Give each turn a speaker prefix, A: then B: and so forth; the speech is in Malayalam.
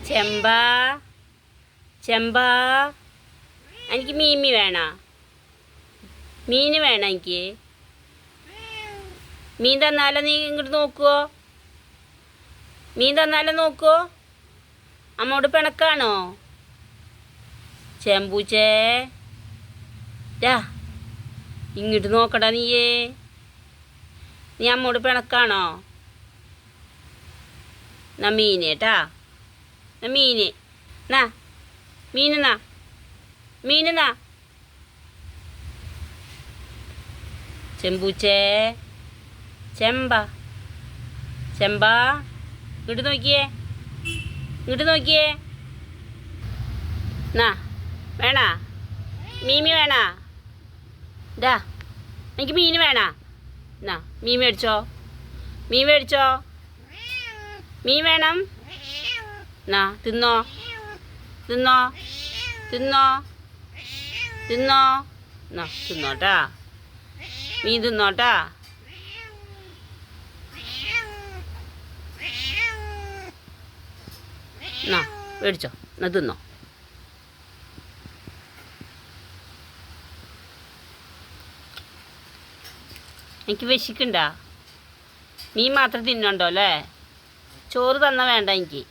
A: ചെമ്പാ ചെമ്പാ എനിക്ക് മീമി വേണ മീന് വേണം എനിക്ക്. മീൻ തന്നാലോ നീ ഇങ്ങോട്ട് നോക്കുവോ? മീൻ തന്നാലോ നോക്കുവോ? അമ്മോട് പിണക്കാണോ? ചെമ്പൂച്ചേ ഡാ ഇങ്ങോട്ട് നോക്കടാ നീയേ. നീ അമ്മോട് പിണക്കാണോ? എന്നാ മീന് കേട്ടാ, എന്നാ മീന് നാ മീന് നാ മീന് നാ. ചെമ്പൂച്ചേ ചെമ്പാ ചെമ്പാ ഇങ്ങോട്ട് നോക്കിയേ, ഇങ്ങോട്ട് നോക്കിയേ. നാ വേണ മീമി വേണ ഡാ എനിക്ക് മീന് വേണ. എന്നാ മീൻ മേടിച്ചോ, മീൻ മേടിച്ചോ. മീൻ വേണം. എന്നാ തിന്നോ തിന്നോ തിന്നോ തിന്നോ. എന്നാ തിന്നോട്ടാ, മീൻ തിന്നോട്ടാ. എന്നാ മേടിച്ചോ, എന്നാ തിന്നോ. എനിക്ക് വിശക്കണ്ടാ? മീൻ മാത്രം തിന്നണ്ടോ അല്ലേ? ചോറ് തന്നാൽ വേണ്ട എനിക്ക്.